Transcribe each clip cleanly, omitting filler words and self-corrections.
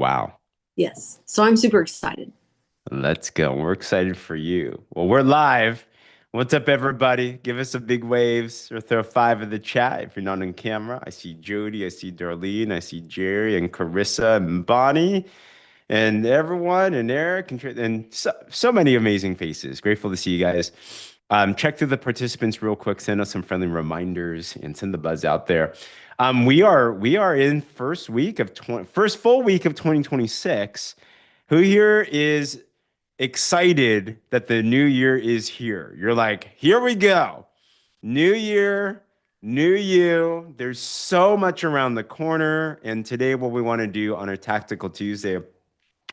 wow. Yes. So I'm super excited. Let's go. We're excited for you. Well, we're live. What's up, everybody? Give us some big waves or throw five in the chat if you're not on camera. I see Jody, I see Darlene, I see Jerry and Carissa and Bonnie and everyone and Eric and so many amazing faces. Grateful to see you guys. Check through the participants real quick. Send us some friendly reminders and send the buzz out there. We are in first full week of 2026. Who here is excited that the new year is here? You're like, here we go. New year, new you. There's so much around the corner. And today, what we want to do on our Tactical Tuesday,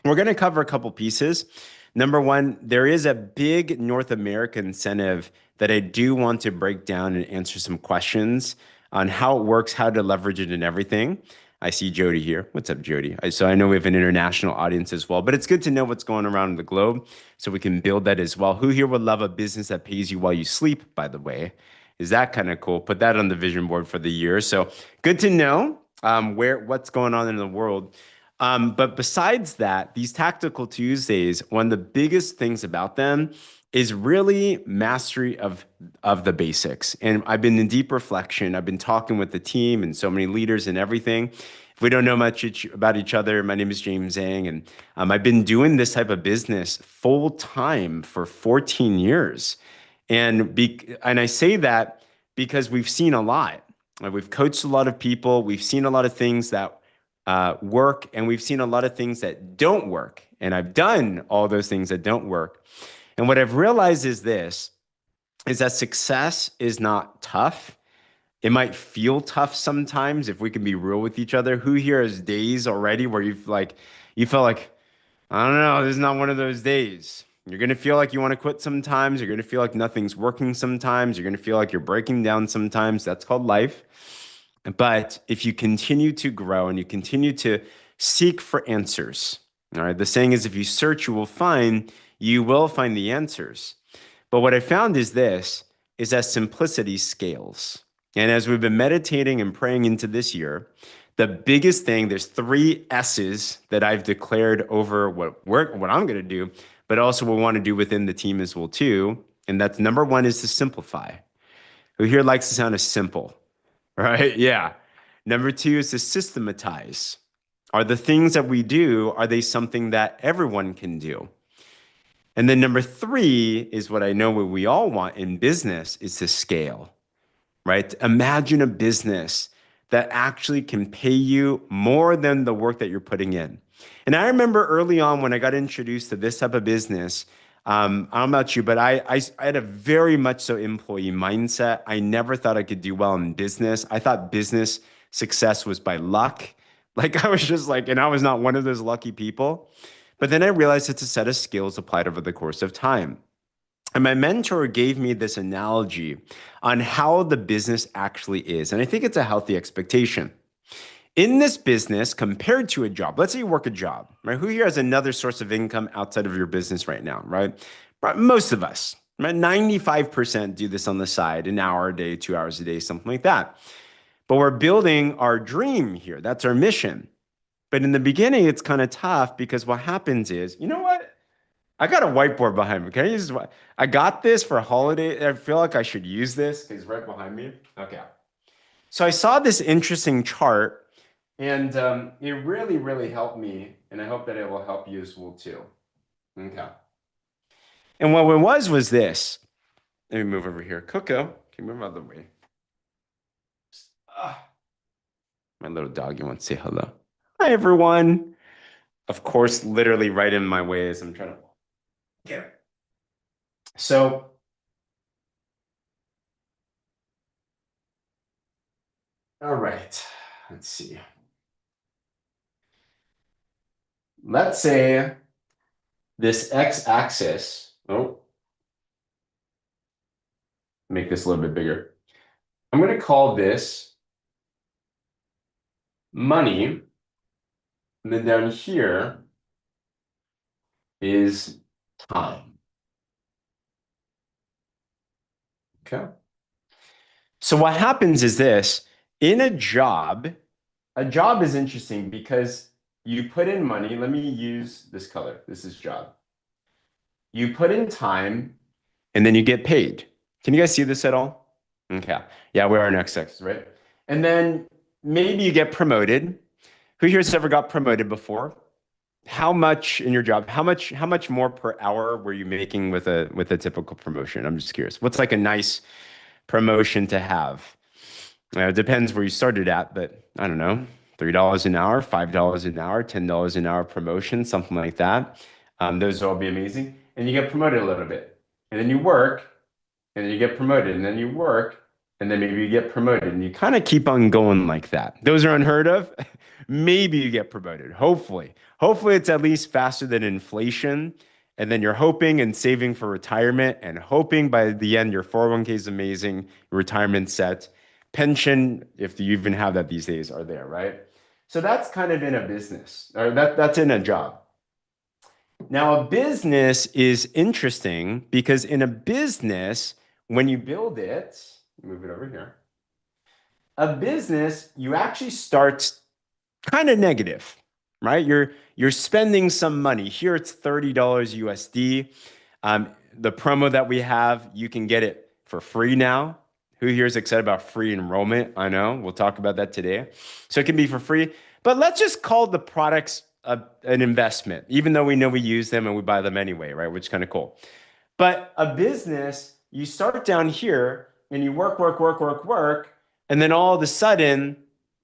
we're going to cover a couple pieces. Number one, there is a big North America incentive that I do want to break down and answer some questions on how it works, how to leverage it, and everything. I see Jody here. What's up, Jody? So I know we have an international audience as well, but it's good to know what's going around the globe so we can build that as well. Who here would love a business that pays you while you sleep, by the way? Is that kind of cool? Put that on the vision board for the year. So good to know what's going on in the world. But besides that, these Tactical Tuesdays, one of the biggest things about them is really mastery of the basics. And I've been in deep reflection. I've been talking with the team and so many leaders and everything. If we don't know much about each other, my name is James Zheng, and I've been doing this type of business full time for 14 years. And I say that because we've seen a lot. We've coached a lot of people. We've seen a lot of things that work, and we've seen a lot of things that don't work. And I've done all those things that don't work. And what I've realized is that success is not tough. It might feel tough sometimes if we can be real with each other. Who here has days already where you felt like, I don't know, this is not one of those days. You're gonna feel like you want to quit sometimes. You're gonna feel like nothing's working sometimes. You're gonna feel like you're breaking down sometimes. That's called life. But if you continue to grow and you continue to seek for answers, all right, the saying is if you search, you will find the answers. But what I found is that simplicity scales. And as we've been meditating and praying into this year, the biggest thing, there's three S's that I've declared over what I'm going to do, but also what we want to do within the team as well too. And that's number one is to simplify. Who here likes the sound of simple? Right? Yeah. Number two is to systematize. Are the things that we do, are they something that everyone can do? And then number three is what I know what we all want in business is to scale, right? Imagine a business that actually can pay you more than the work that you're putting in. And I remember early on when I got introduced to this type of business, I don't know about you, but I had a very much so employee mindset. I never thought I could do well in business. I thought business success was by luck. Like I was just like, and I was not one of those lucky people. But then I realized it's a set of skills applied over the course of time. And my mentor gave me this analogy on how the business actually is. And I think it's a healthy expectation. In this business, compared to a job, let's say you work a job, right? Who here has another source of income outside of your business right now, right? Most of us, right? 95% do this on the side, an hour a day, 2 hours a day, something like that. But we're building our dream here. That's our mission. But in the beginning, it's kind of tough because what happens is, you know what? I got a whiteboard behind me. Can I use this? I got this for a holiday. I feel like I should use this because it's right behind me. Okay. So I saw this interesting chart and it really, really helped me. And I hope that it will help you as well too. Okay. And what it was this. Let me move over here. Coco, can you move out of the way? Ah, my little doggy wants to say hello. Hi, everyone. Of course, literally right in my way as I'm trying to get it. So, all right, let's see. Let's say this x-axis, oh, make this a little bit bigger. I'm going to call this money. And then down here is time. Okay. So what happens is this, in a job is interesting because you put in money. Let me use this color. This is job. You put in time and then you get paid. Can you guys see this at all? Okay. Yeah, we're on X-axis, right? And then maybe you get promoted. Who here's ever got promoted before? How much in your job? How much more per hour were you making with a typical promotion? I'm just curious. What's like a nice promotion to have? It depends where you started at, but I don't know, $3 an hour, $5 an hour, $10 an hour promotion, something like that. Those will all be amazing. And you get promoted a little bit. And then you work, and then you get promoted, and then you work, and then maybe you get promoted, and you kind of keep on going like that. Those are unheard of. Maybe you get promoted. Hopefully. Hopefully it's at least faster than inflation. And then you're hoping and saving for retirement and hoping by the end your 401k is amazing, your retirement set, pension, if you even have that these days, are there, right? So that's kind of in a business, or that's in a job. Now, a business is interesting because in a business, when you build it, move it over here, a business, you actually start kind of negative, right? You're spending some money. Here it's $30 USD. The promo that we have, you can get it for free now. Who here is excited about free enrollment? I know. We'll talk about that today. So it can be for free. But let's just call the products an investment, even though we know we use them and we buy them anyway, right? Which is kind of cool. But a business, you start down here and you work, work, work, work, work. And then all of a sudden,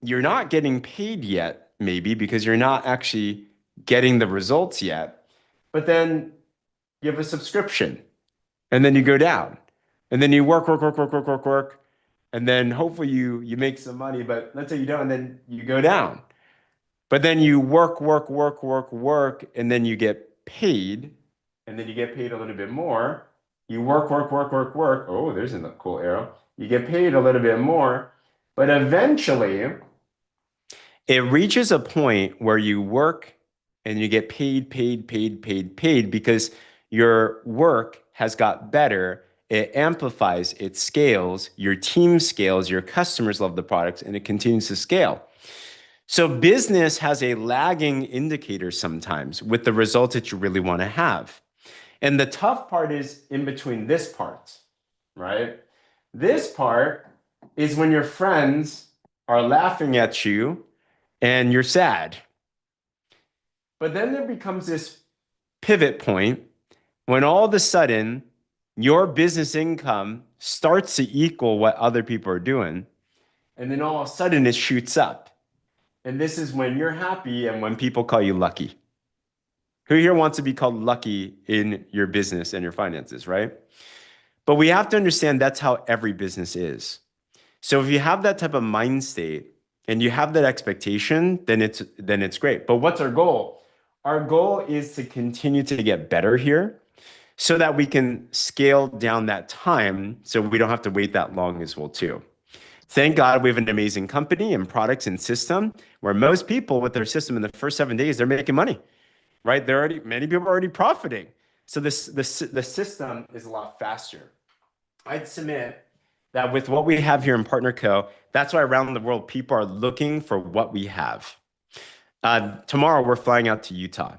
you're not getting paid yet, maybe because you're not actually getting the results yet. But then you have a subscription and then you go down and then you work, work, work, work, work, work, work. And then hopefully you make some money, but let's say you don't, and then you go down. But then you work, work, work, work, work, and then you get paid, and then you get paid a little bit more. You work, work, work, work, work. Oh, there's a cool arrow. You get paid a little bit more, but eventually it reaches a point where you work and you get paid, paid, paid, paid, paid because your work has got better. It amplifies, it scales, your team scales, your customers love the products, and it continues to scale. So business has a lagging indicator sometimes with the results that you really want to have. And the tough part is in between this part, right? This part is when your friends are laughing at you and you're sad. But then there becomes this pivot point when all of a sudden your business income starts to equal what other people are doing. And then all of a sudden it shoots up. And this is when you're happy and when people call you lucky. Who here wants to be called lucky in your business and your finances, right? But we have to understand that's how every business is. So if you have that type of mind state and you have that expectation, then it's great. But what's our goal? Our goal is to continue to get better here so that we can scale down that time so we don't have to wait that long as well too. Thank God we have an amazing company and products and system where most people with their system in the first 7 days, they're making money, right? Many people are already profiting. So the system is a lot faster. I'd submit that with what we have here in Partner Co, that's why around the world, people are looking for what we have. Tomorrow, we're flying out to Utah.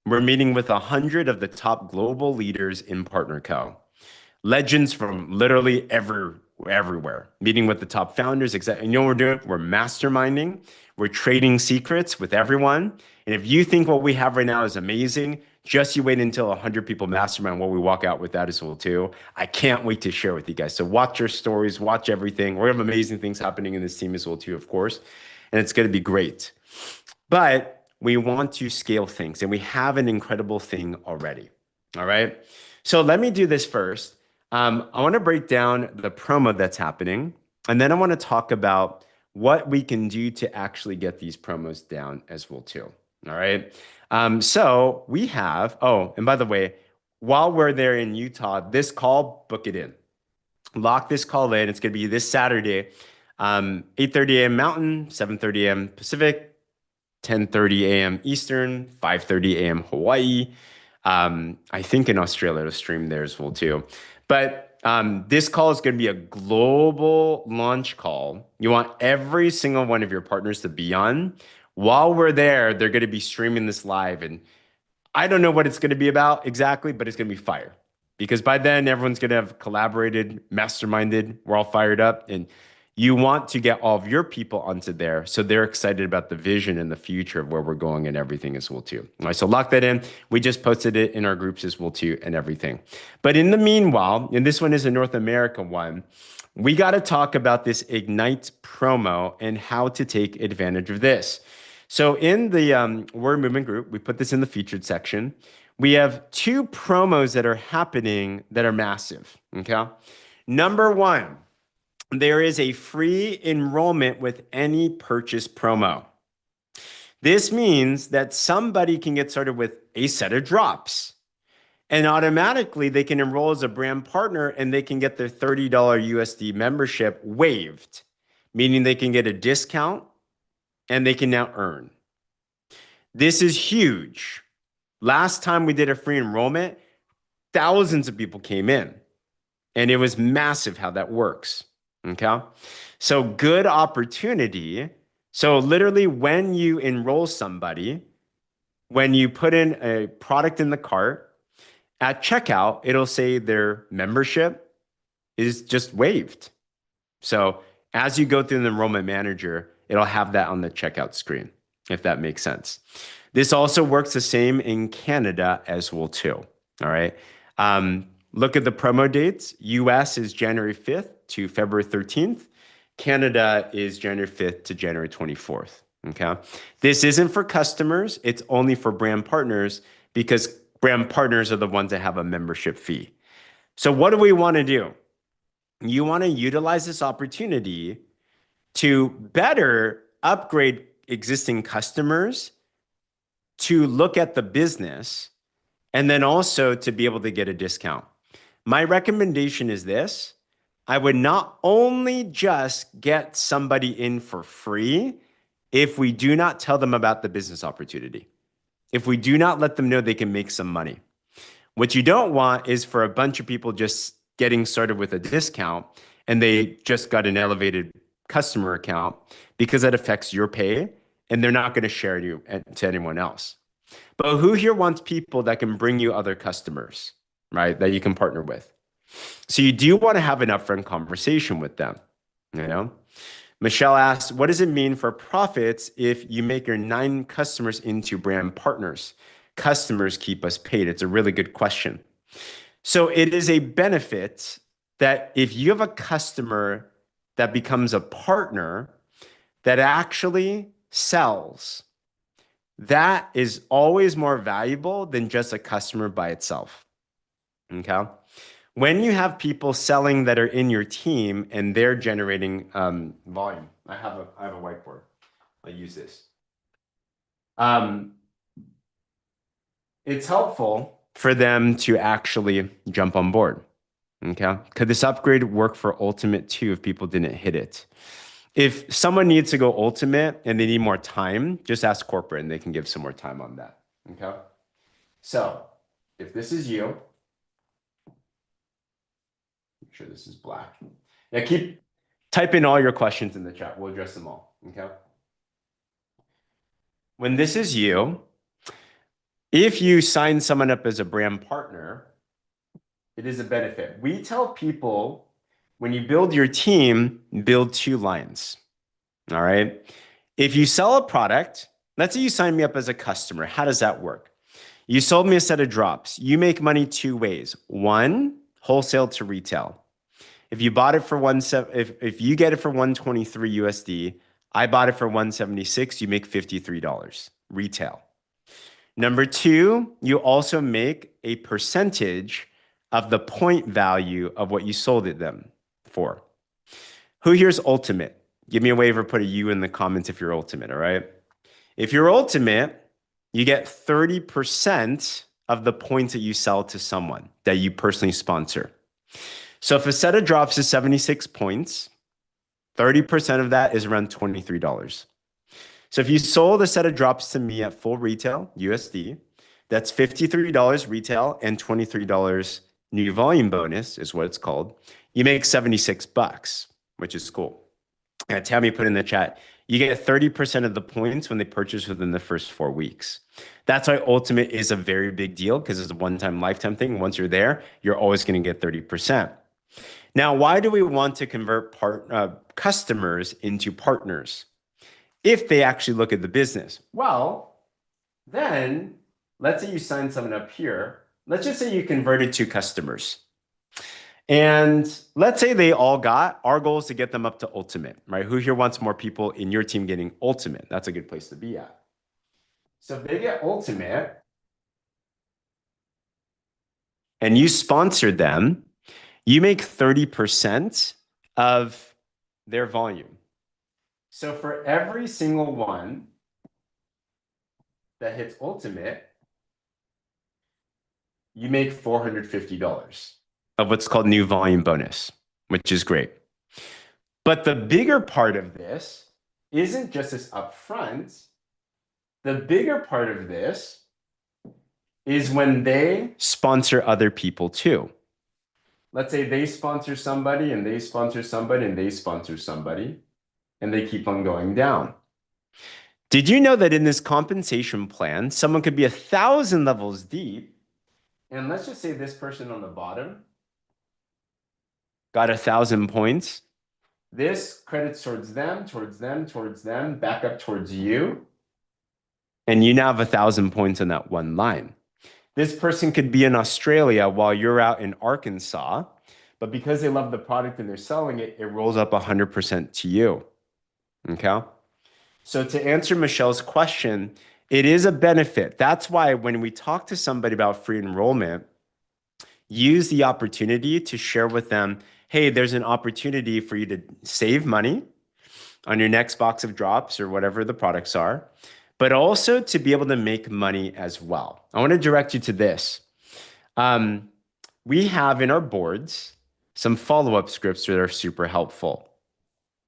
We're meeting with 100 of the top global leaders in Partner Co. Legends from literally everywhere, meeting with the top founders. And you know what we're doing? We're masterminding. We're trading secrets with everyone. And if you think what we have right now is amazing, just you wait until 100 people mastermind what we walk out with that as well too. I can't wait to share with you guys. So watch your stories, watch everything. We're gonna have amazing things happening in this team as well too, of course. And it's gonna be great. But we want to scale things and we have an incredible thing already. All right. So let me do this first. I want to break down the promo that's happening, and then I want to talk about what we can do to actually get these promos down as well too. All right. So we have, oh, and by the way, while we're there in Utah, this call, book it in. Lock this call in. It's going to be this Saturday, 8:30 a.m. Mountain, 7:30 a.m. Pacific, 10:30 a.m. Eastern, 5:30 a.m. Hawaii. I think in Australia it'll stream there as well too. But this call is going to be a global launch call. You want every single one of your partners to be on. While we're there, they're going to be streaming this live. And I don't know what it's going to be about exactly, but it's going to be fire. Because by then, everyone's going to have collaborated, masterminded. We're all fired up. And you want to get all of your people onto there so they're excited about the vision and the future of where we're going and everything as well too. All right, so lock that in. We just posted it in our groups as well too and everything. But in the meanwhile, and this one is a North America one, we got to talk about this Ignite promo and how to take advantage of this. So in the Word Movement group, we put this in the featured section. We have two promos that are happening that are massive, okay? Number one, there is a free enrollment with any purchase promo. This means that somebody can get started with a set of drops and automatically they can enroll as a brand partner and they can get their $30 USD membership waived, meaning they can get a discount and they can now earn. This is huge. Last time we did a free enrollment, thousands of people came in and it was massive how that works. Okay. So good opportunity. So literally when you enroll somebody, when you put in a product in the cart, at checkout, it'll say their membership is just waived. So as you go through the enrollment manager, it'll have that on the checkout screen, if that makes sense. This also works the same in Canada as well too. All right. Look at the promo dates. US is January 5th to February 13th. Canada is January 5th to January 24th. Okay. This isn't for customers. It's only for brand partners because brand partners are the ones that have a membership fee. So what do we want to do? You want to utilize this opportunity to better upgrade existing customers, to look at the business, and then also to be able to get a discount. My recommendation is this. I would not only just get somebody in for free if we do not tell them about the business opportunity. If we do not let them know they can make some money. What you don't want is for a bunch of people just getting started with a discount and they just got an elevated customer account because that affects your pay and they're not going to share you to anyone else. But who here wants people that can bring you other customers, right? That you can partner with. So you do want to have an upfront conversation with them, you know? Michelle asks, what does it mean for profits if you make your 9 customers into brand partners? Customers keep us paid. It's a really good question. So it is a benefit that if you have a customer that becomes a partner that actually sells, that is always more valuable than just a customer by itself. Okay. When you have people selling that are in your team and they're generating volume, I have a whiteboard. I'll use this. It's helpful for them to actually jump on board. Okay. Could this upgrade work for Ultimate too if people didn't hit it? If someone needs to go Ultimate and they need more time, just ask corporate and they can give some more time on that. Okay. So if this is you, make sure this is black. Yeah, keep typing all your questions in the chat. We'll address them all. Okay. When this is you, if you sign someone up as a brand partner, it is a benefit. We tell people when you build your team, build 2 lines. All right. If you sell a product, let's say you sign me up as a customer. How does that work? You sold me a set of drops. You make money 2 ways. One, wholesale to retail. If you bought it for if you get it for 123 USD, I bought it for 176, you make $53 retail. Number 2, you also make a percentage of the point value of what you sold it them for. Who here's Ultimate? Give me a wave or put a U in the comments if you're Ultimate, all right? If you're Ultimate, you get 30% of the points that you sell to someone that you personally sponsor. So if a set of drops is 76 points, 30% of that is around $23. So if you sold a set of drops to me at full retail, USD, that's $53 retail and $23 new volume bonus is what it's called. You make 76 bucks, which is cool. And Tammy put in the chat, you get 30% of the points when they purchase within the first 4 weeks. That's why Ultimate is a very big deal because it's a one-time lifetime thing. Once you're there, you're always going to get 30%. Now, why do we want to convert customers into partners if they actually look at the business? Well, then let's say you sign someone up here. Let's just say you converted 2 customers. And let's say they all got, our goal is to get them up to Ultimate, right? Who here wants more people in your team getting Ultimate? That's a good place to be at. So if they get Ultimate and you sponsored them, you make 30% of their volume. So for every single one that hits Ultimate, you make $450 of what's called new volume bonus, which is great. But the bigger part of this isn't just this upfront. The bigger part of this is when they sponsor other people too. Let's say they sponsor somebody and they sponsor somebody and they sponsor somebody, and they keep on going down. Did you know that in this compensation plan, someone could be 1,000 levels deep, and let's just say this person on the bottom got 1,000 points. This credits towards them, towards them, towards them, back up towards you. And you now have 1,000 points on that one line. This person could be in Australia while you're out in Arkansas, but because they love the product and they're selling it, it rolls up 100% to you. Okay? So to answer Michelle's question, it is a benefit. That's why when we talk to somebody about free enrollment, use the opportunity to share with them, hey, there's an opportunity for you to save money on your next box of drops or whatever the products are, but also to be able to make money as well. I want to direct you to this. We have in our boards some follow-up scripts that are super helpful.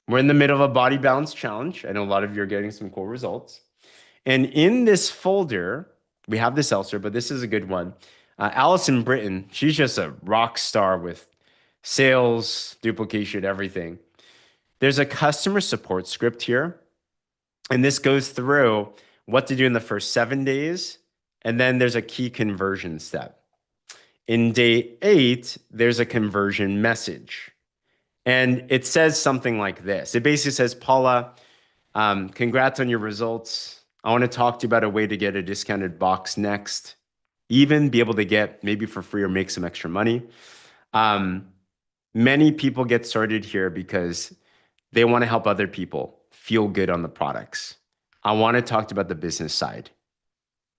We're in the middle of a body balance challenge. I know a lot of you are getting some cool results. And in this folder, we have this elsewhere, but this is a good one. Allison Britton, she's just a rock star with sales, duplication, everything. There's a customer support script here. And this goes through what to do in the first 7 days. And then there's a key conversion step. In day 8, there's a conversion message. And it says something like this. It basically says, Paula, congrats on your results. I want to talk to you about a way to get a discounted box next. Even be able to get maybe for free or make some extra money. Many people get started here because they want to help other people feel good on the products. I want to talk about the business side,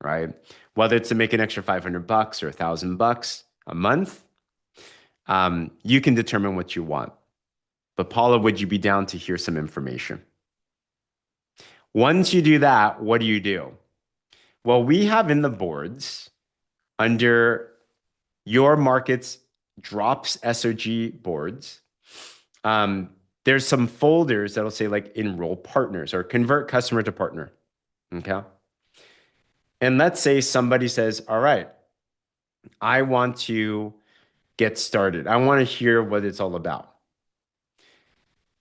right? Whether it's to make an extra $500 or $1,000 a month, you can determine what you want. But Paula, would you be down to hear some information? Once you do that, what do? Well, we have in the boards under your market's drops SOG boards, there's some folders that'll say like enroll partners or convert customer to partner. Okay. And let's say somebody says, all right, I want to get started. I want to hear what it's all about.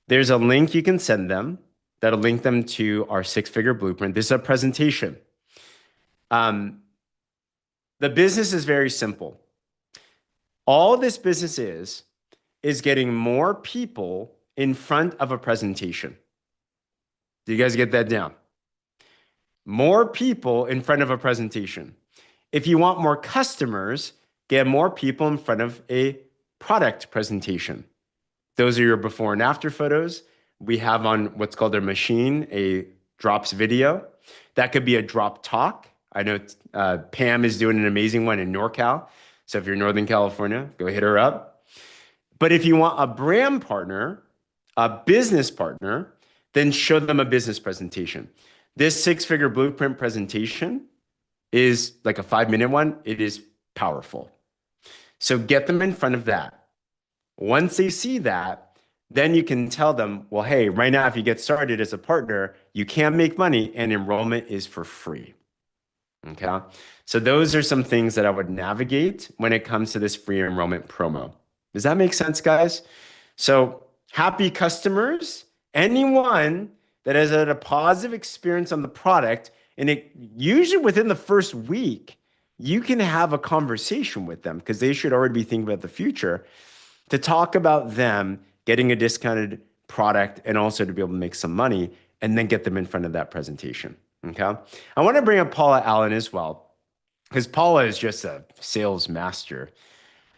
There's a link you can send them that'll link them to our 6-figure blueprint. This is a presentation. The business is very simple. All this business is getting more people in front of a presentation. Do you guys get that down? More people in front of a presentation. If you want more customers, get more people in front of a product presentation. Those are your before and after photos. We have on what's called our machine, a drops video. That could be a drop talk. I know Pam is doing an amazing one in NorCal. So if you're in Northern California, go hit her up. But if you want a brand partner, a business partner, then show them a business presentation. This 6-figure blueprint presentation is like a 5-minute one. It is powerful. So get them in front of that. Once they see that, then you can tell them, well, hey, right now, if you get started as a partner, you can make money and enrollment is for free. Okay. So those are some things that I would navigate when it comes to this free enrollment promo. Does that make sense, guys? So happy customers, anyone that has had a positive experience on the product, and it usually within the first week, you can have a conversation with them because they should already be thinking about the future to talk about them getting a discounted product and also to be able to make some money and then get them in front of that presentation. Okay. I want to bring up Paula Allen as well because Paula is just a sales master.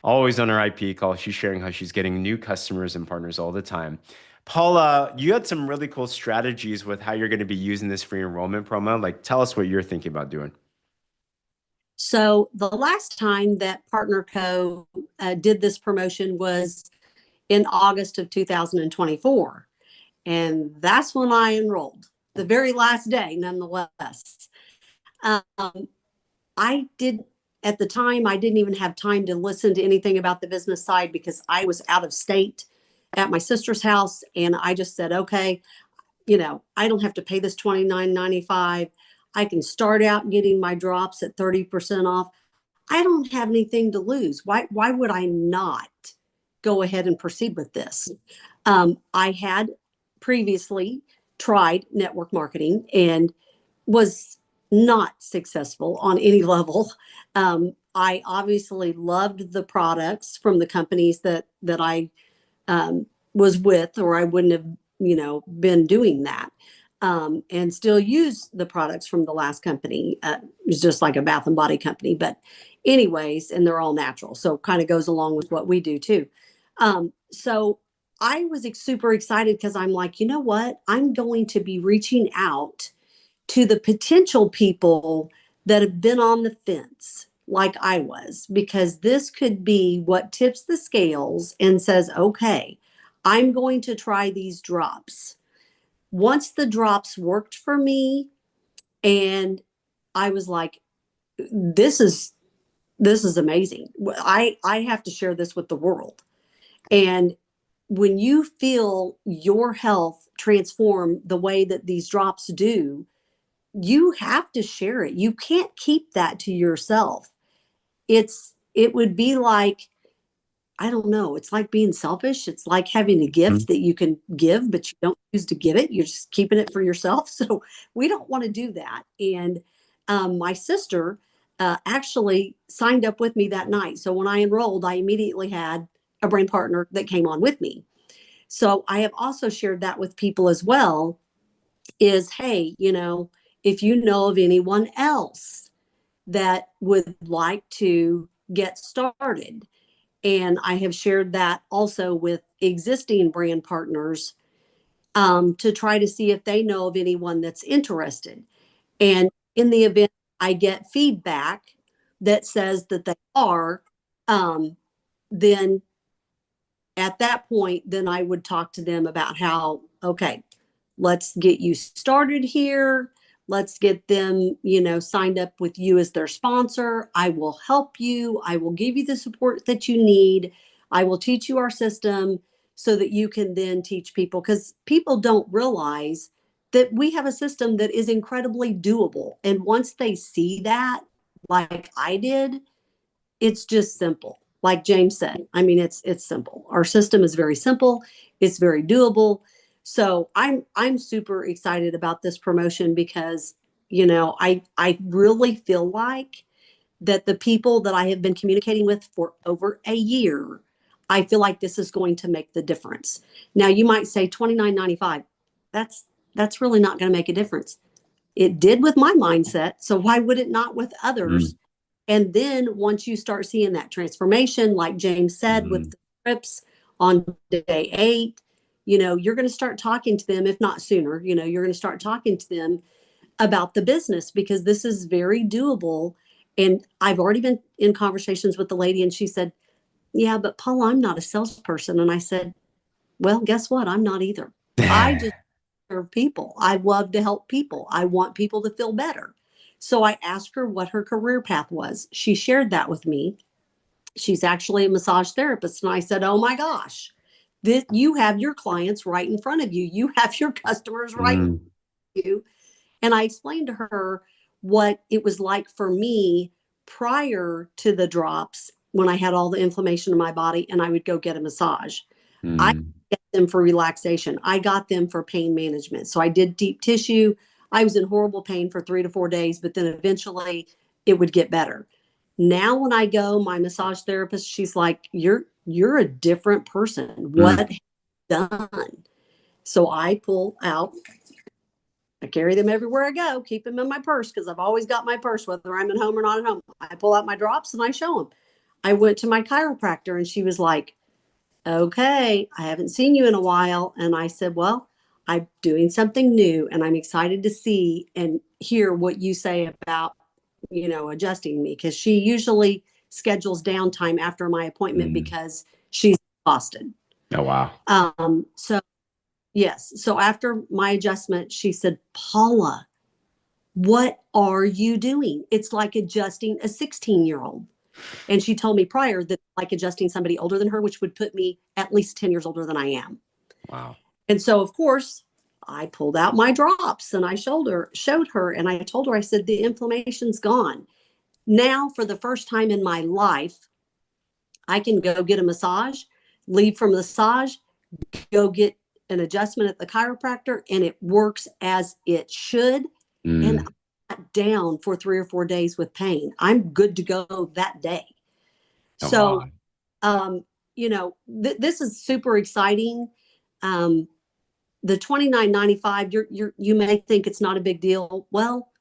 Always on her IP call, she's sharing how she's getting new customers and partners all the time. Paula, you had some really cool strategies with how you're going to be using this free enrollment promo. Like, tell us what you're thinking about doing. So the last time that Partner Co. Did this promotion was in August of 2024. And that's when I enrolled, the very last day, nonetheless. I did, at the time, I didn't even have time to listen to anything about the business side because I was out of state at my sister's house. And I just said, okay, I don't have to pay this $29.95. I can start out getting my drops at 30% off. I don't have anything to lose. Why would I not go ahead and proceed with this? I had previously tried network marketing and was not successful on any level. I obviously loved the products from the companies that I was with, or I wouldn't have, been doing that. And still use the products from the last company. It's just like a bath and body company, but anyways, and they're all natural. So kind of goes along with what we do too. So I was super excited because I'm like, you know what? I'm going to be reaching out to the potential people that have been on the fence like I was, because this could be what tips the scales and says, okay, I'm going to try these drops. Once the drops worked for me, and I was like, this is amazing. I have to share this with the world. And when you feel your health transform the way that these drops do, you have to share it. You can't keep that to yourself. It would be like, I don't know, it's like being selfish. It's like having a gift that you can give, but you don't choose to give it. You're just keeping it for yourself. So we don't want to do that. And my sister actually signed up with me that night. So when I enrolled, I immediately had a brand partner that came on with me. So I have also shared that with people as well, is, hey, if you know of anyone else that would like to get started. And I have shared that also with existing brand partners to try to see if they know of anyone that's interested. And in the event I get feedback that says that they are, then at that point, then I would talk to them about how, okay, let's get you started here. Let's get them, signed up with you as their sponsor. I will help you. I will give you the support that you need. I will teach you our system so that you can then teach people, because people don't realize that we have a system that is incredibly doable. And once they see that, like I did, it's just simple. Like James said, I mean, it's simple. Our system is very simple. It's very doable. So I'm super excited about this promotion because, I really feel like that the people that I have been communicating with for over a year, I feel like this is going to make the difference. Now you might say $29.95. That's really not going to make a difference. It did with my mindset. So why would it not with others? And then once you start seeing that transformation, like James said, with the trips on day 8, you're going to start talking to them, if not sooner, you're going to start talking to them about the business, because this is very doable. And I've already been in conversations with the lady, and she said, yeah, but Paula, I'm not a salesperson. And I said, well, guess what? I'm not either. I just serve people. I love to help people. I want people to feel better. So I asked her what her career path was. She shared that with me. She's actually a massage therapist. And I said, oh my gosh, you have your clients right in front of you. You have your customers right in front of you. And I explained to her what it was like for me prior to the drops, when I had all the inflammation in my body and I would go get a massage. I get them for relaxation. I got them for pain management. So I did deep tissue. I was in horrible pain for 3 to 4 days, but then eventually it would get better. Now when I go, my massage therapist, she's like, you're a different person. What have you done? So I pull out, I carry them everywhere I go, keep them in my purse because I've always got my purse, whether I'm at home or not at home. I pull out my drops and I show them. I went to my chiropractor and she was like, okay, I haven't seen you in a while. And I said, well, I'm doing something new and I'm excited to see and hear what you say about, adjusting me. Because she usually schedules downtime after my appointment because she's exhausted. Oh, wow. So yes. So after my adjustment, she said, Paula, what are you doing? It's like adjusting a 16-year-old. And she told me prior that like adjusting somebody older than her, which would put me at least 10 years older than I am. Wow. And so, of course, I pulled out my drops and I showed her and I told her, I said, the inflammation's gone. Now, for the first time in my life, I can go get a massage, leave from the massage, go get an adjustment at the chiropractor, and it works as it should. And I'm not down for 3 or 4 days with pain. I'm good to go that day. So, this is super exciting. The $29.95, you may think it's not a big deal. Well,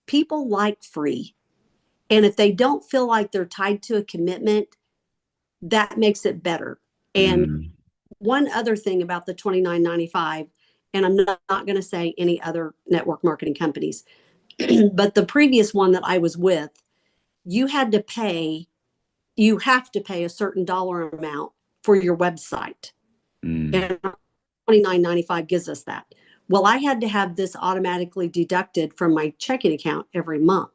people like free. And if they don't feel like they're tied to a commitment, that makes it better. And one other thing about the $29.95, and I'm not going to say any other network marketing companies, but the previous one that I was with, you have to pay a certain dollar amount for your website. And $29.95 gives us that. Well, I had to have this automatically deducted from my checking account every month.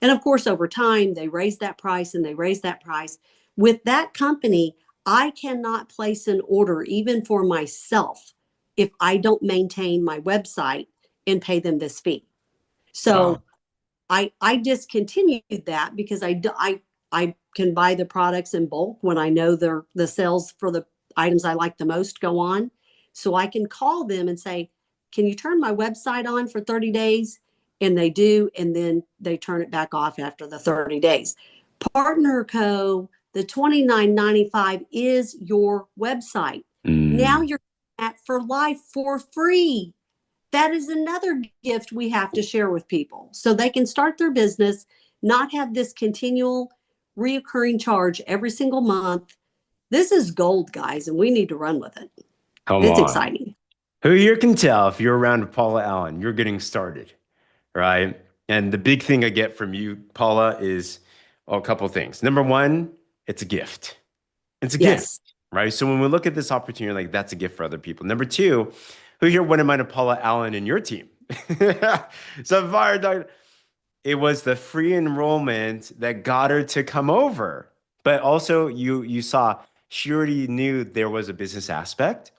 And of course, over time, they raised that price and they raised that price. With that company, I cannot place an order even for myself if I don't maintain my website and pay them this fee. So I discontinued that because I can buy the products in bulk when I know the sales for the items I like the most go on. So I can call them and say, can you turn my website on for 30 days? And they do, and then they turn it back off after the 30 days. Partner Co., the $29.95 is your website. Now you're at for life for free. That is another gift we have to share with people so they can start their business, not have this continual reoccurring charge every single month. This is gold, guys, and we need to run with it. Come It's on. exciting. Who here can tell if you're around Paula Allen, you're getting started, right? And the big thing I get from you, Paula, is a couple of things. Number one, it's a gift. It's a gift, right? So when we look at this opportunity, like that's a gift for other people. Number two, who here wouldn't mind a Paula Allen in your team? So fire, it was the free enrollment that got her to come over. But also you saw she already knew there was a business aspect.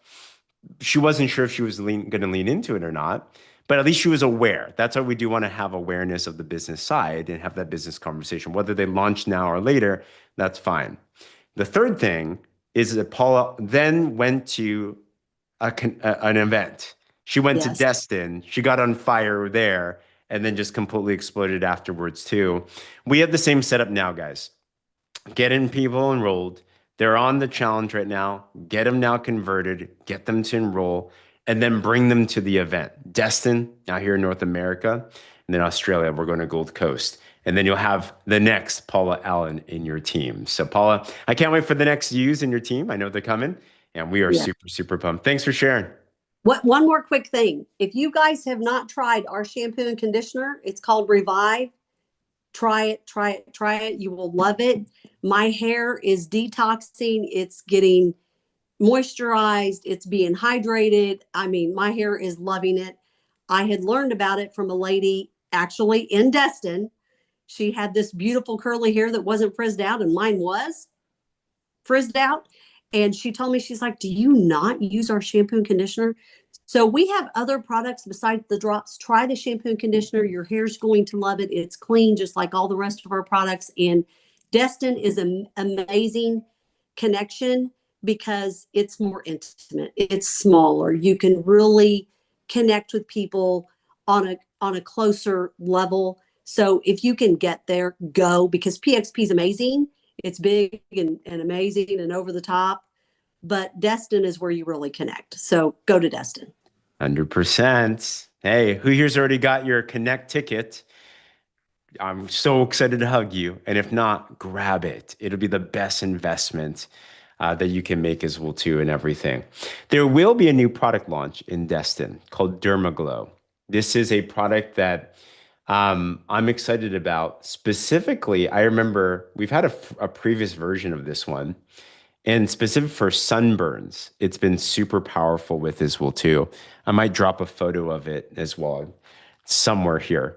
She wasn't sure if she was going to lean into it or not, but at least she was aware. That's why we do want to have awareness of the business side and have that business conversation. Whether they launch now or later, that's fine. The third thing is that Paula then went to an event. She went to Destin. She got on fire there and then just completely exploded afterwards too. We have the same setup now, guys. Getting people enrolled. They're on the challenge right now. Get them now converted, get them to enroll, and then bring them to the event. Destin, out here in North America, and then Australia, we're going to Gold Coast. And then you'll have the next Paula Allen in your team. So Paula, I can't wait for the next U's in your team. I know they're coming, and we are super, super pumped. Thanks for sharing. One more quick thing. If you guys have not tried our shampoo and conditioner, it's called Revive. Try it, try it, try it. You will love it. My hair is detoxing. It's getting moisturized. It's being hydrated. I mean, my hair is loving it. I had learned about it from a lady actually in Destin. She had this beautiful curly hair that wasn't frizzed out, and mine was frizzed out. And she told me, she's like, do you not use our shampoo and conditioner? So we have other products besides the drops. Try the shampoo and conditioner. Your hair's going to love it. It's clean, just like all the rest of our products. And Destin is an amazing connection because it's more intimate. It's smaller. You can really connect with people on a closer level. So if you can get there, go, because PXP is amazing. It's big and amazing and over the top, but Destin is where you really connect. So go to Destin. 100%. Hey, who here's already got your Connect ticket? I'm so excited to hug you. And if not, grab it. It'll be the best investment that you can make as well too and everything. There will be a new product launch in Destin called Dermaglow. This is a product that I'm excited about. Specifically, I remember we've had a previous version of this one. And specific for sunburns, it's been super powerful with as well too. I might drop a photo of it as well somewhere here,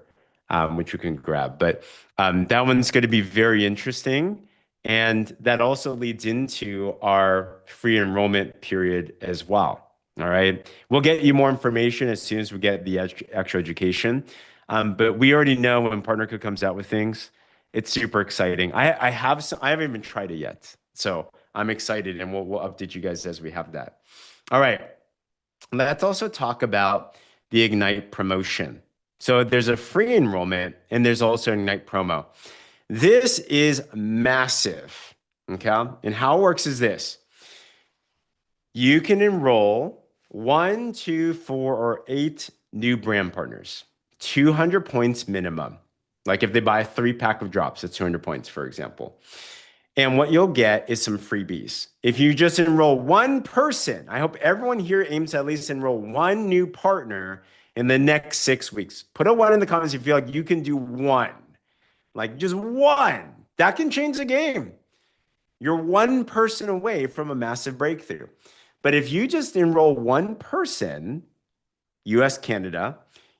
which you can grab. But that one's going to be very interesting. And that also leads into our free enrollment period as well. All right. We'll get you more information as soon as we get the extra education. But we already know when Partner Code comes out with things, it's super exciting. I haven't even tried it yet. So I'm excited, and we'll update you guys as we have that. All right. Let's also talk about the Ignite promotion. So there's a free enrollment, and there's also Ignite promo. This is massive, okay? And how it works is this. You can enroll 1, 2, 4, or 8 new brand partners, 200 points minimum. Like if they buy a 3-pack of drops, it's 200 points, for example. And what you'll get is some freebies. If you just enroll one person, I hope everyone here aims to at least enroll one new partner in the next 6 weeks. Put a 1 in the comments if you feel like you can do one. Like just one. That can change the game. You're one person away from a massive breakthrough. But if you just enroll one person, US, Canada,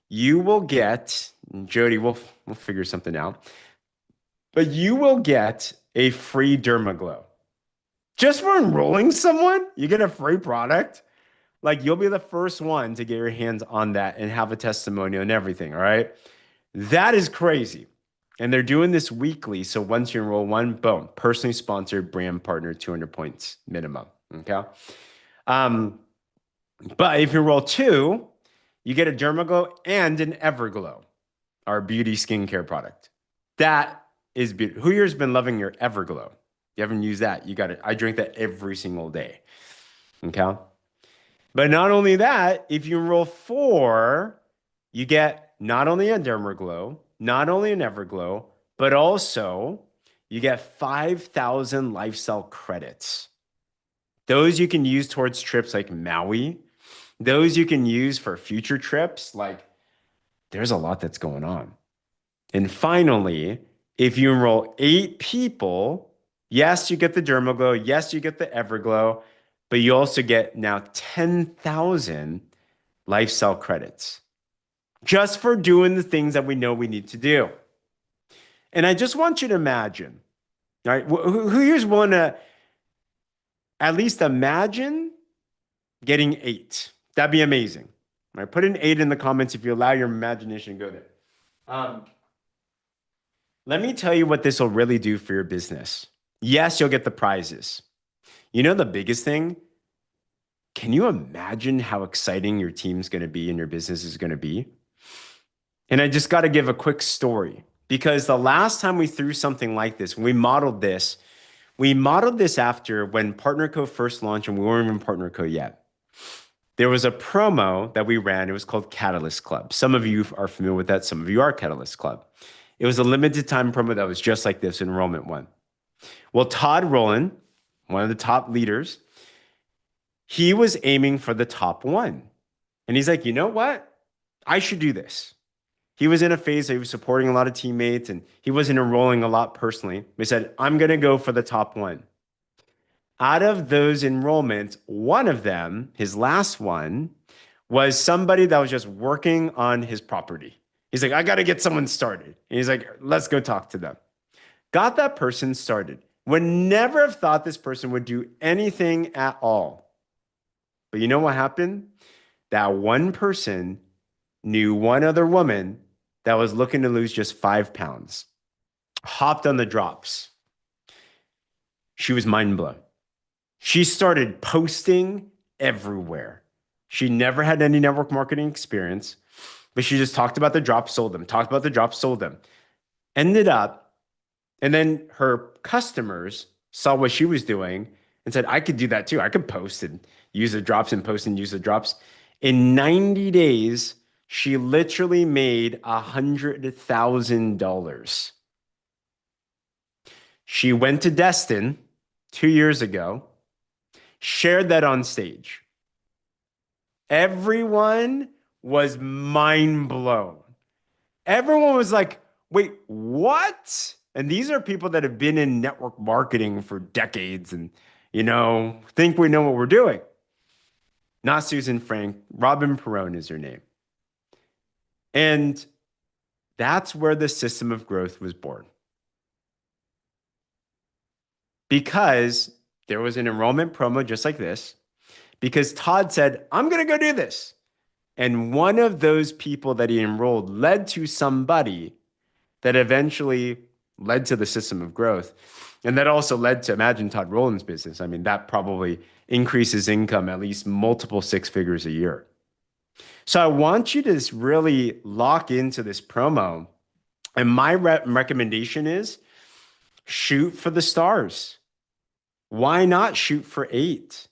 you will get, Jody, we'll figure something out, but you will get a free Dermaglow. Just for enrolling someone, you get a free product. Like you'll be the first one to get your hands on that and have a testimonial and everything, all right? That is crazy. And they're doing this weekly. So once you enroll one, boom, personally sponsored brand partner, 200 points minimum, okay? But if you enroll 2, you get a Dermaglow and an Everglow, our beauty skincare product. That is beautiful. Who here's been loving your Everglow? You haven't used that, you got it. I drink that every single day, okay? But not only that, if you enroll 4, you get not only a Dermaglow, not only an Everglow, but also you get 5,000 lifestyle credits. Those you can use towards trips like Maui. Those you can use for future trips. Like there's a lot that's going on. And finally, if you enroll 8 people, yes, you get the Dermaglow. Yes, you get the Everglow, but you also get now 10,000 lifestyle credits just for doing the things that we know we need to do. And I just want you to imagine, all right, who here's one to at least imagine getting 8? That'd be amazing. All right, put an 8 in the comments if you allow your imagination to go there. Let me tell you what this will really do for your business. Yes, you'll get the prizes. You know the biggest thing? Can you imagine how exciting your team's going to be and your business is going to be? And I just got to give a quick story because the last time we threw something like this, we modeled this after when Partner Code first launched and we weren't even Partner Code yet. There was a promo that we ran. It was called Catalyst Club. Some of you are familiar with that. Some of you are Catalyst Club. It was a limited time promo that was just like this enrollment one. Well, Todd Rowland, one of the top leaders, he was aiming for the top 1. And he's like, you know what? I should do this. He was in a phase that he was supporting a lot of teammates and he wasn't enrolling a lot personally. He said, I'm going to go for the top 1. Out of those enrollments, one of them, his last one, was somebody that was just working on his property. He's like, I got to get someone started. And he's like, let's go talk to them. Got that person started. Would never have thought this person would do anything at all. But you know what happened? That one person knew one other woman that was looking to lose just 5 pounds. Hopped on the drops. She was mind blown. She started posting everywhere. She never had any network marketing experience, but she just talked about the drops, sold them, talked about the drops, sold them. Ended up, and then her customers saw what she was doing and said, I could do that too. I could post and use the drops and post and use the drops. In 90 days, she literally made $100,000. She went to Destin 2 years ago, shared that on stage. Everyone was mind blown. Everyone was like, wait, what? And these are people that have been in network marketing for decades and, think we know what we're doing. Not Susan Frank, Robin Perone is her name. And that's where the system of growth was born. Because there was an enrollment promo just like this, because Todd said, I'm going to go do this. And one of those people that he enrolled led to somebody that eventually led to the system of growth. And that also led to, imagine Todd Rowland's business. I mean, that probably increases income at least multiple six figures a year. So I want you to really lock into this promo. And my recommendation is shoot for the stars. Why not shoot for 8?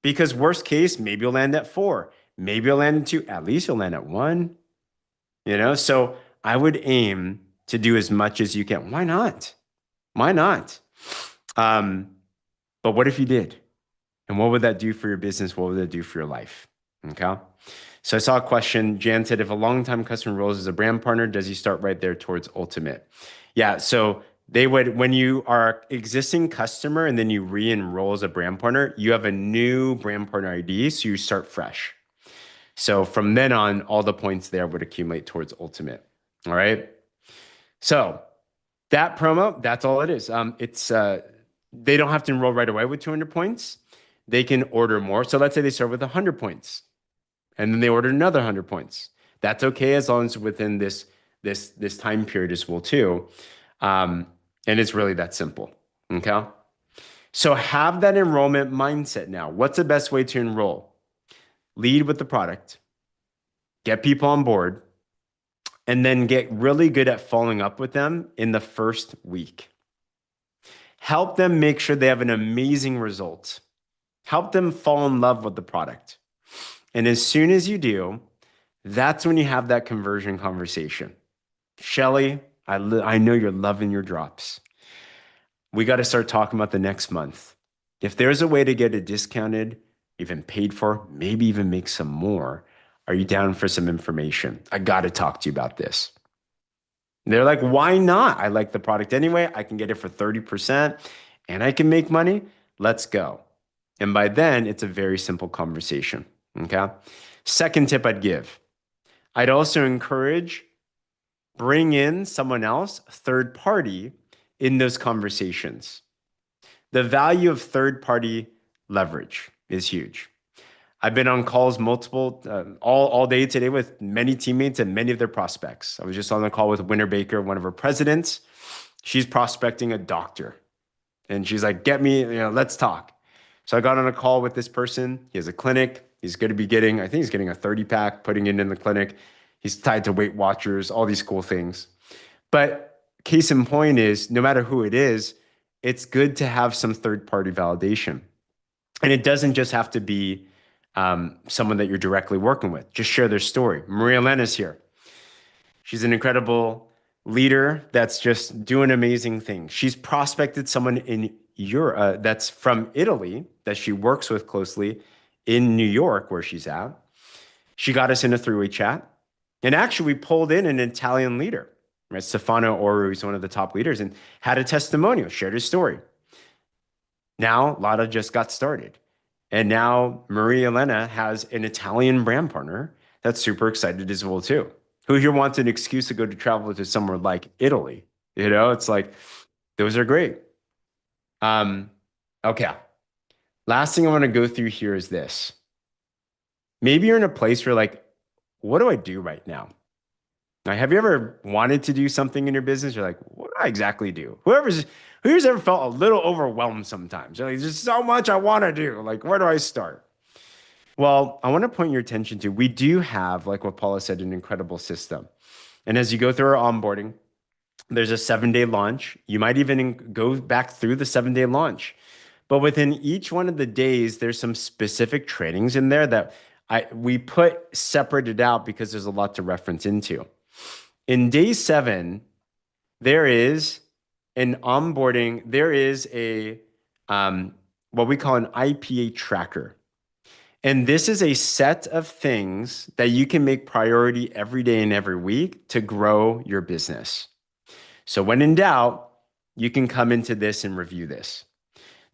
Because worst case, maybe you'll land at 4. Maybe you'll land at 2. At least you'll land at 1. So I would aim to do as much as you can. Why not? Why not? But what if you did? And what would that do for your business? What would that do for your life? Okay. So I saw a question. Jan said, if a longtime customer enrolls as a brand partner, does he start right there towards ultimate? Yeah. So they would, when you are existing customer and then you re-enroll as a brand partner, you have a new brand partner ID. So you start fresh. So from then on, all the points there would accumulate towards ultimate. All right. So that promo, that's all it is. They don't have to enroll right away with 200 points. They can order more. So let's say they start with 100 points and then they order another 100 points. That's okay as long as within this time period as well too. And it's really that simple. Okay. So have that enrollment mindset now. What's the best way to enroll? Lead with the product, get people on board, and then get really good at following up with them in the first week. Help them make sure they have an amazing result. Help them fall in love with the product. And as soon as you do, that's when you have that conversion conversation. Shelly, I know you're loving your drops. We got to start talking about the next month. If there's a way to get it discounted, even paid for, maybe even make some more, are you down for some information? I got to talk to you about this. And they're like, why not? I like the product anyway. I can get it for 30% and I can make money. Let's go. And by then, it's a very simple conversation. Okay. Second tip I'd give, I'd also encourage bring in someone else, third party, in those conversations. The value of third party leverage is huge. I've been on calls multiple, all day today with many teammates and many of their prospects. I was just on the call with Winter Baker, one of her presidents. She's prospecting a doctor. And she's like, get me, let's talk. So I got on a call with this person. He has a clinic. He's going to be getting, I think he's getting a 30-pack, putting it in the clinic. He's tied to Weight Watchers, all these cool things. But case in point is, no matter who it is, it's good to have some third-party validation. And it doesn't just have to be someone that you're directly working with. Just share their story. Maria Lena's here. She's an incredible leader that's just doing amazing things. She's prospected someone in Europe that's from Italy that she works with closely in New York, where she's at. She got us in a three-way chat. And actually, we pulled in an Italian leader, right? Stefano Oru is one of the top leaders and had a testimonial, shared his story. Now, Lada just got started. And now Maria Elena has an Italian brand partner that's super excited as well too. Who here wants an excuse to go to travel to somewhere like Italy? It's like, those are great. Okay. Last thing I want to go through here is this. Maybe you're in a place where like, what do I do right now? Like, have you ever wanted to do something in your business? You're like, what do I exactly do? Who's ever felt a little overwhelmed sometimes? You're like, there's so much I want to do. Like, where do I start? Well, I want to point your attention to we do have, like what Paula said, an incredible system. And as you go through our onboarding, there's a 7-day launch. You might even go back through the 7-day launch. But within each one of the days, there's some specific trainings in there that we put separated out because there's a lot to reference into. In day 7, there is an onboarding, there is a what we call an IPA tracker. And this is a set of things that you can make priority every day and every week to grow your business. So when in doubt, you can come into this and review this.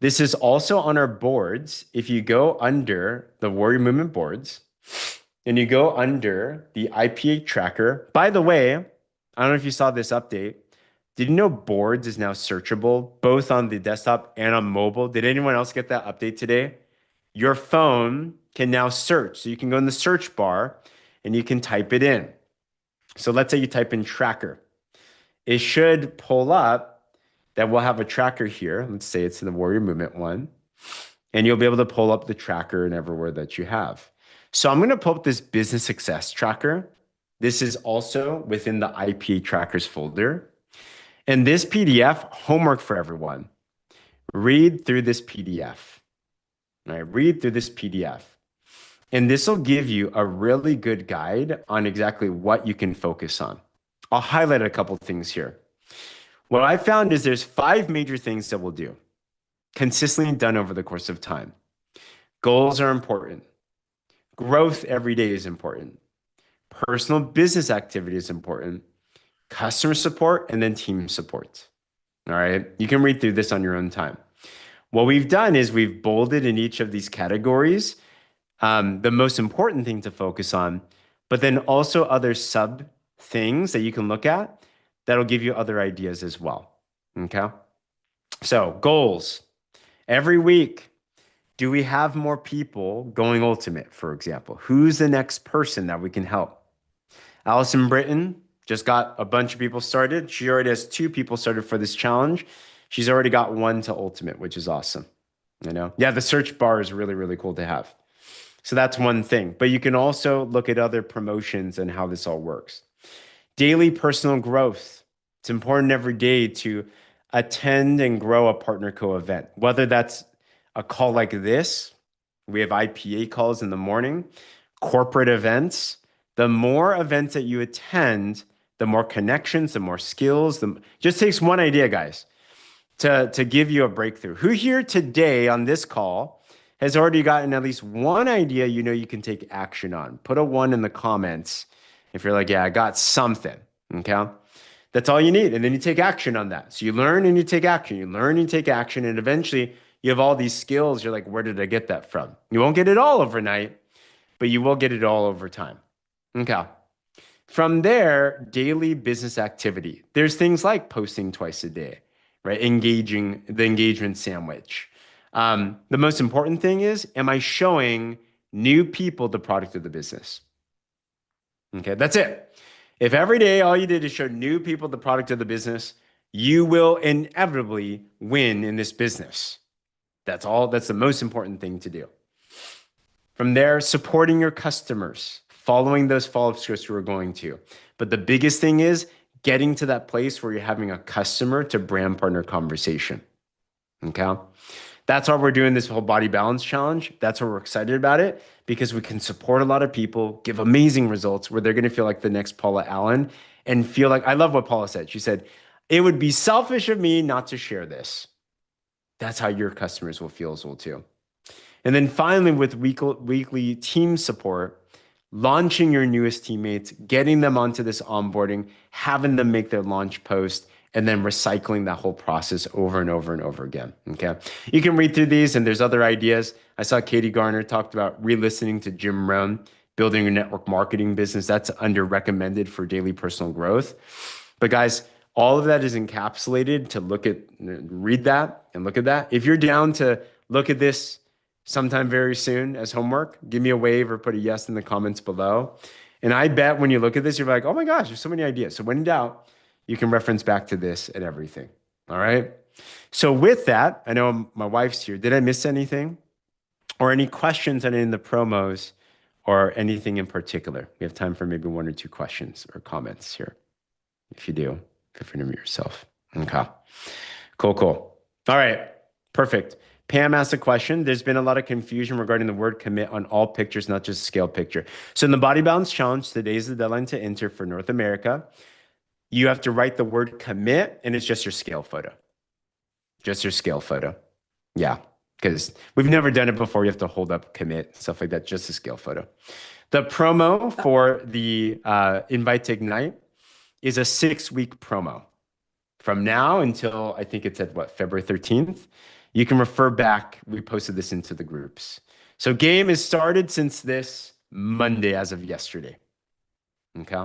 This is also on our boards. If you go under the Warrior Movement boards and you go under the IPA tracker, by the way, I don't know if you saw this update. Did you know boards is now searchable both on the desktop and on mobile? Did anyone else get that update today? Your phone can now search. So you can go in the search bar and you can type it in. So let's say you type in tracker. It should pull up that we'll have a tracker here. Let's say it's in the Warrior Movement one. And you'll be able to pull up the tracker and everywhere that you have. So I'm going to pull up this business success tracker. This is also within the IPA trackers folder. And this PDF, homework for everyone. Read through this PDF. All right, read through this PDF. And this will give you a really good guide on exactly what you can focus on. I'll highlight a couple things here. What I found is there's 5 major things that we'll do, consistently done over the course of time. Goals are important. Growth every day is important. Personal business activity is important. Customer support, and then team support. All right, you can read through this on your own time. What we've done is we've bolded in each of these categories the most important thing to focus on, but then also other sub things that you can look at that'll give you other ideas as well. Okay. So goals. Every week, do we have more people going ultimate, for example? Who's the next person that we can help? Allison Britton just got a bunch of people started. She already has 2 people started for this challenge. She's already got 1 to ultimate, which is awesome. Yeah, the search bar is really, really cool to have. So that's one thing. But you can also look at other promotions and how this all works. Daily personal growth. It's important every day to attend and grow a partner co-event, whether that's a call like this. We have IPA calls in the morning, corporate events. The more events that you attend, the more connections, the more skills. Just takes one idea, guys, to give you a breakthrough. Who here today on this call has already gotten at least one idea you know you can take action on? Put a 1 in the comments if you're like, yeah, I got something, okay? That's all you need. And then you take action on that. So you learn and you take action. You learn and you take action. And eventually you have all these skills. You're like, where did I get that from? You won't get it all overnight, but you will get it all over time. Okay. From there, daily business activity. There's things like posting twice a day, right? Engaging, the engagement sandwich. The most important thing is, am I showing new people the product of the business? Okay, that's it. If every day all you did is show new people the product of the business, you will inevitably win in this business. That's all. That's the most important thing to do. From there, supporting your customers, following those follow-up scripts we're going to. But the biggest thing is getting to that place where you're having a customer to brand partner conversation. Okay. That's why we're doing this whole body balance challenge. That's why we're excited about it, because we can support a lot of people, give amazing results where they're going to feel like the next Paula Allen and feel like, I love what Paula said. She said, it would be selfish of me not to share this. That's how your customers will feel as well too. And then finally, with weekly team support, launching your newest teammates, getting them onto this onboarding, having them make their launch post, and then recycling that whole process over and over and over again, okay? You can read through these, and there's other ideas. I saw Katie Garner talked about re-listening to Jim Rohn, building a network marketing business. That's under recommended for daily personal growth. But guys, all of that is encapsulated to read that and look at that. If you're down to look at this sometime very soon as homework, give me a wave or put a yes in the comments below. And I bet when you look at this, you're like, oh my gosh, there's so many ideas. So when in doubt, you can reference back to this and everything. All right. So with that, I know my wife's here. Did I miss anything? Or any questions on any of the promos or anything in particular? We have time for maybe one or two questions or comments here. If you do, feel free to mute yourself. Okay. Cool, cool. All right. Perfect. Pam asked a question. There's been a lot of confusion regarding the word commit on all pictures, not just scale picture. So in the Body Balance Challenge, today is the deadline to enter for North America. You have to write the word commit, and it's just your scale photo. Just your scale photo. Yeah, because we've never done it before. You have to hold up commit, stuff like that, just a scale photo. The promo for the Invite to Ignite is a 6-week promo. From now until I think it's at what, February 13th. You can refer back. We posted this into the groups. So game is started since this Monday as of yesterday. Okay.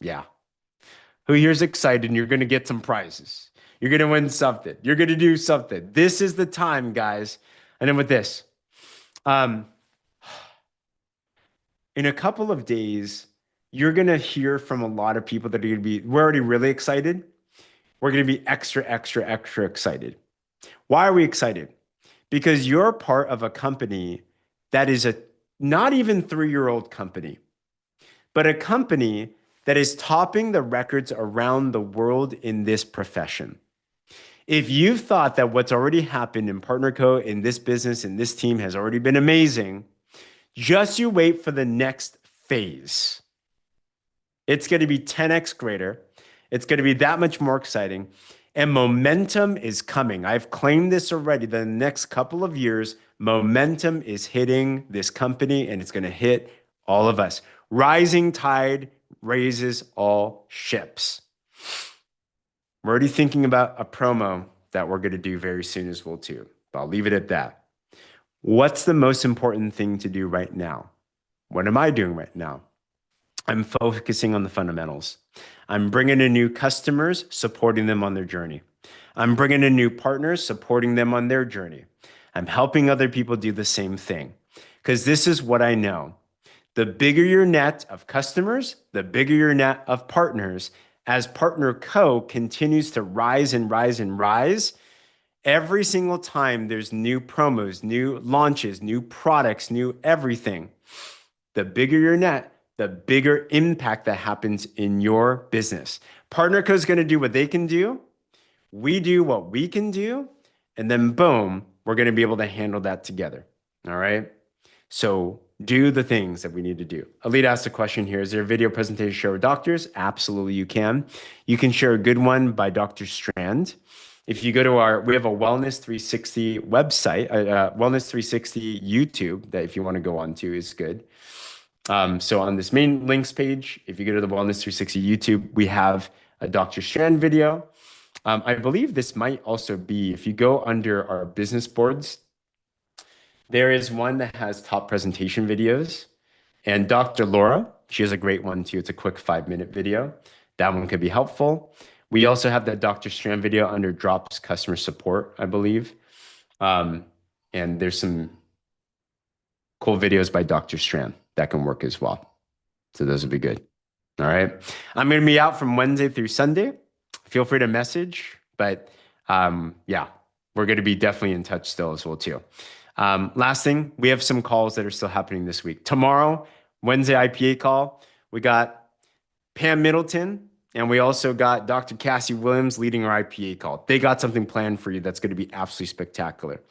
Yeah. Who here's excited? And you're going to get some prizes. You're going to win something. You're going to do something. This is the time, guys. And then with this, in a couple of days, you're going to hear from a lot of people that are going to be, we're already really excited. We're going to be extra, extra, extra excited. Why are we excited? Because you're part of a company that is a not even 3-year-old company, but a company that is topping the records around the world in this profession. If you've thought that what's already happened in PartnerCo, in this business, in this team has already been amazing, just you wait for the next phase. It's going to be 10x greater. It's going to be that much more exciting. And momentum is coming. I've claimed this already. The next couple of years, momentum is hitting this company and it's going to hit all of us. Rising tide raises all ships. We're already thinking about a promo that we're going to do very soon as well too. But I'll leave it at that. What's the most important thing to do right now? What am I doing right now? I'm focusing on the fundamentals. I'm bringing in new customers, supporting them on their journey. I'm bringing in new partners, supporting them on their journey. I'm helping other people do the same thing. Because this is what I know. The bigger your net of customers, the bigger your net of partners, as PartnerCo continues to rise and rise and rise, every single time there's new promos, new launches, new products, new everything. The bigger your net, the bigger impact that happens in your business. PartnerCo is going to do what they can do. We do what we can do. And then boom, we're going to be able to handle that together. All right. So do the things that we need to do. Alita asked a question here. Is there a video presentation show with doctors? Absolutely, you can. You can share a good one by Dr. Strand. If you go to we have a Wellness 360 website, Wellness 360 YouTube that if you want to go on to is good. So on this main links page, if you go to the Wellness 360 YouTube, we have a Dr. Strand video. I believe this might also be, if you go under our business boards, there is one that has top presentation videos. And Dr. Laura, she has a great one too. It's a quick 5-minute video. That one could be helpful. We also have that Dr. Strand video under Drops Customer Support, I believe. And there's some cool videos by Dr. Strand that can work as well. So those would be good. All right. I'm going to be out from Wednesday through Sunday. Feel free to message, but yeah, we're going to be definitely in touch still as well too. Last thing, we have some calls that are still happening this week. Tomorrow, Wednesday IPA call, we got Pam Middleton, and we also got Dr. Cassie Williams leading our IPA call. They got something planned for you that's going to be absolutely spectacular.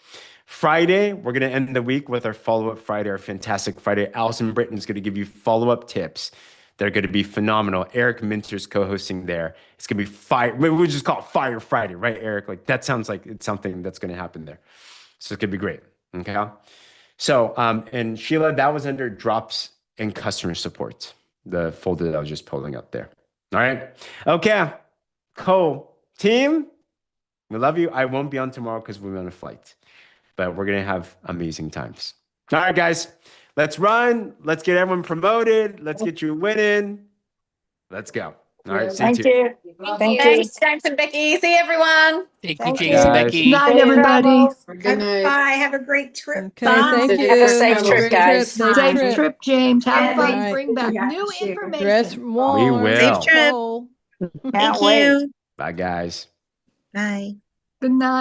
Friday, we're going to end the week with our follow-up Friday, our fantastic Friday. Allison Britton is going to give you follow-up tips. They're going to be phenomenal. Eric Minter's co-hosting there. It's going to be fire. We just call it Fire Friday, right, Eric? Like that sounds like it's something that's going to happen there. So it's going to be great. Okay. So, and Sheila, that was under drops and customer support, the folder that I was just pulling up there. All right. Okay. Cool. Team, we love you. I won't be on tomorrow because we're on a flight, but we're going to have amazing times. All right, guys, let's run. Let's get everyone promoted. Let's get you winning. Let's go. All right, stay Thank tuned. you. Thank you. Thanks, James and Becky. See everyone. Thank you, Thank James you. and Guys. Becky. Night, Safe everybody. travels. Good night. Bye. Have a great trip. Okay, Bye. thank you. Have a safe Have a trip, great guys. Safe Safe trip. trip, James. Have And fun. All right. Bring back new Dress information. We warm. will. Safe trip. Cold. Can't Thank wait. you. Bye, guys. Bye. Good night.